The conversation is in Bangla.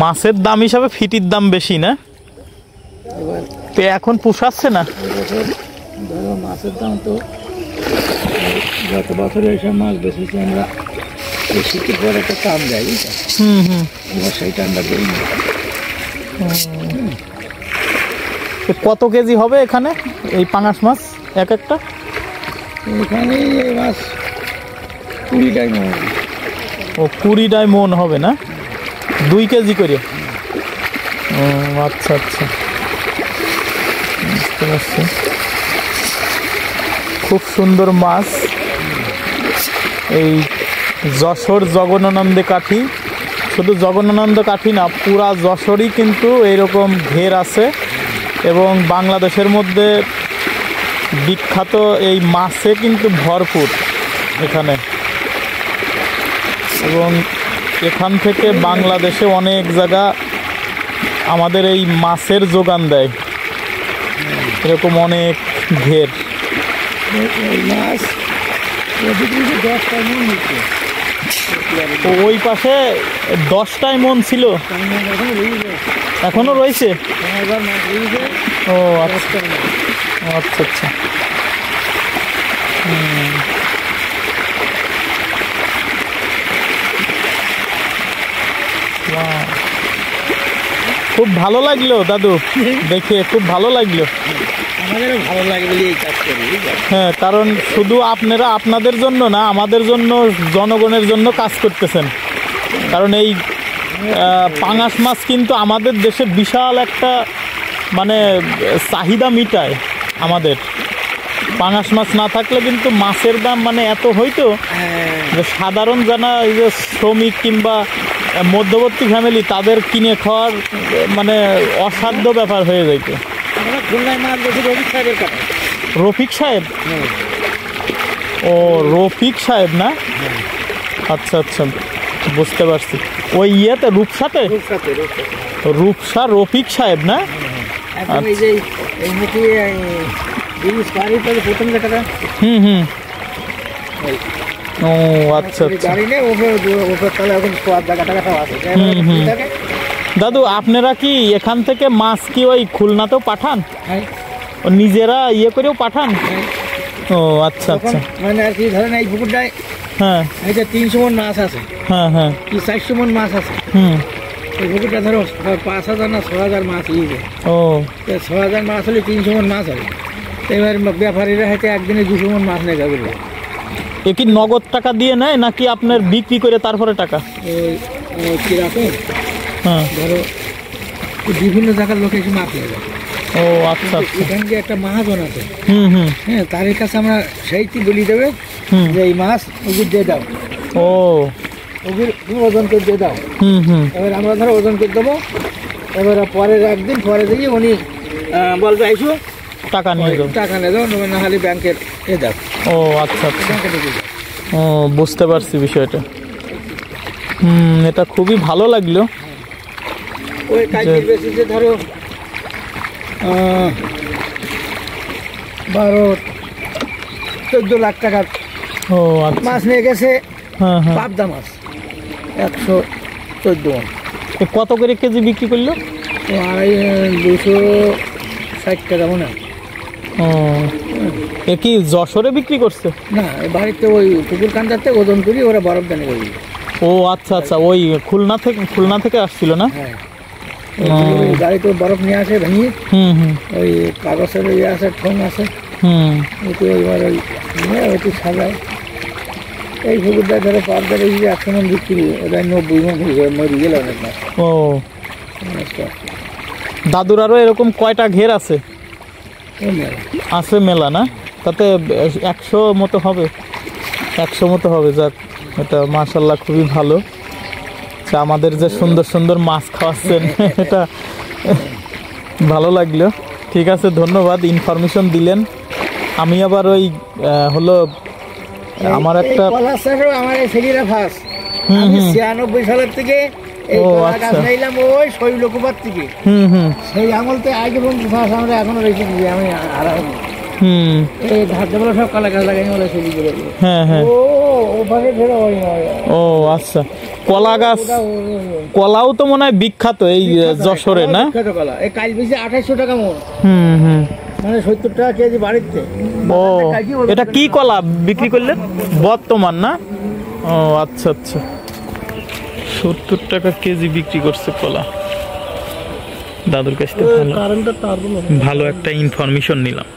মাছের দাম হিসাবে ফিটির দাম বেশি না? এখন পোষাচ্ছে না। মাছের দাম তো গত বছরে এসব মাছ বেশিছি আমরা, শীতের পর একটা টান দেয়, এবার সেই টানটা দেই না। কত কেজি হবে এখানে এই পাঙাশ মাছ এক একটা? এখানে এই মাছ 20টাই মন। ও 20টাই মন হবে না, 2 কেজি করে? ও আচ্ছা আচ্ছা, বুঝতে পারছি। খুব সুন্দর মাছ। এই যশোর জগন্নানন্দে কাঠি, শুধু জগন্নানন্দ কাঠি না, পুরা যশোরই কিন্তু এইরকম ঘের আছে এবং বাংলাদেশের মধ্যে বিখ্যাত এই মাছে কিন্তু ভরপুর এখানে। এবং এখান থেকে বাংলাদেশে অনেক জায়গা আমাদের এই মাছের যোগান দেয়, এরকম অনেক ঘের মাছ। ওই পাশে 10টাই মন ছিল, এখনো রয়েছে? ও আচ্ছা আচ্ছা আচ্ছা। খুব ভালো লাগলো দাদু, দেখে খুব ভালো লাগলো। আমাদেরও ভালো লাগে বলে এই কাজ করি। হ্যাঁ, কারণ শুধু আপনারা আপনাদের জন্য না, আমাদের জন্য, জনগণের জন্য কাজ করতেছেন। কারণ এই পাঙাশ মাছ কিন্তু আমাদের দেশে বিশাল একটা মানে চাহিদা মিটায়। আমাদের পাঙাশ মাছ না থাকলে কিন্তু মাছের দাম মানে এত হইতো যে সাধারণ জানা এই যে শ্রমিক কিংবা মধ্যবর্তী ফ্যামিলি তাদের কিনে খাওয়ার মানে অসাধ্য ব্যাপার হয়ে যাইত। রফিক সাহেব? ও রফিক সাহেব না? আচ্ছা আচ্ছা, বুঝতে পারছি। ওই ইয়েতে রূপসাতে, রূপসা রফিক সাহেব না? ও আচ্ছা আচ্ছা। দাদু আপনারা কি এখান থেকে মাছ কি ওই খুলনাতেও পাঠান? নিজেরা ইয়ে করেও পাঠান? ও আচ্ছা আচ্ছা। মানে আর কি ধরেন এই পুকুরটায় হ্যাঁ 300 মন মাছ আছে, হ্যাঁ হ্যাঁ, কি 400 মন মাছ আছে। এই পুকুরটা ধরো 5000 না 6000 মাছ ইয়ে। ও 6000 মাছ হলে 300 মন মাছ হবে। এবার ব্যাপারীরা হয়তো একদিনে 200 মন মাছ নেয় যাবে। এ কি নগদ টাকা দিয়ে নেয় নাকি আপনার বিক্রি করে তারপরে টাকা? কিরকম হ্যাঁ, ধরো বিভিন্ন জায়গার লোক এসে মাছ নিয়ে যায়। ও আচ্ছা আচ্ছা। এখানে যে একটা মহাজন আছে, হ্যাঁ, তার কাছে আমরা সেইটি বলি দেবে যে এই মাছ ওগুলো দিয়ে দাও। ও ওগুলো ওজন করে দিয়ে দাও। এবার আমরা ধরো ওজন করে দেবো। এবার পরের একদিন পরে দিয়ে উনি বলবে আইসো টাকা নিয়ে যাও, টাকা নিয়ে যাও, না হলে ব্যাংকের এ দাও। ও আচ্ছা আচ্ছা, ও বুঝতে পারছি বিষয়টা। এটা খুবই ভালো লাগলো। ওই কাজের বেশি যে ধরো 12-14 লাখ টাকার ও আচ্ছা মাছ নিয়ে গেছে। হ্যাঁ হ্যাঁ, পাবদা মাছ 114 মন। কত করে কেজি বিক্রি করলো? 260 টাকা মনে হয়। ও এ কি যশোরে বিক্রি করছে? না, বাড়িতে ওই পুকুর কান্দাতে ওজন করি ওরা বরফ দানি করি। ও আচ্ছা আচ্ছা, ওই খুলনা থেকে আসছিল না? হ্যাঁ, গাড়িতে বরফ নিয়ে আসে ভেঙে। ওই কাগজের ইয়ে আছে, ঠোং আছে, ওইটি এবার ওই নিয়ে ওইটি সাজায়। এই পুকুরটা ধরো পাবদার 100 মন বিক্রি, ওটা 90 মন মরি গেল অনেক মাছ। ও দাদুর আরও এরকম কয়টা ঘের আছে? আছে মেলা না? তাতে 100 মতো হবে, 100 মতো হবে। যাক, এটা মাশাআল্লাহ খুবই ভালো। আমাদের যে সুন্দর সুন্দর মাছ খাওয়াচ্ছেন এটা ভালো লাগলো। ঠিক আছে, ধন্যবাদ, ইনফরমেশন দিলেন। আমি আবার ওই হলো আমার একটা আমার এই ছেলেরা ফার্স্ট 96 সালের থেকে এই গাছ নিলাম ওই শৈলকুপার থেকে। সেই আমলতে আগে পর্যন্ত ফার্স্ট আমরা এখনো রেখে দিই। আমি আর হুম। এই ধারগুলো সব কলা গাছ লাগাই বলে ছবি করে হ্যাঁ হ্যাঁ। ও ওভাবে ফেরা হয় না ও আচ্ছা, কলা গাছ, কলাও তো মনে হয় বিখ্যাত এই যশোরে না? বিখ্যাত কলা এই কাল বেশি 2800 টাকা মন, হুম হুম। মানে 70 টাকা কেজি বাড়িতে। ও এটা কি কলা বিক্রি করলেন বর্তমান না? ও আচ্ছা আচ্ছা, 70 টাকা কেজি বিক্রি করছে কলা। দাদুর কাছ থেকে ভালো একটা ইনফরমেশন নিলাম।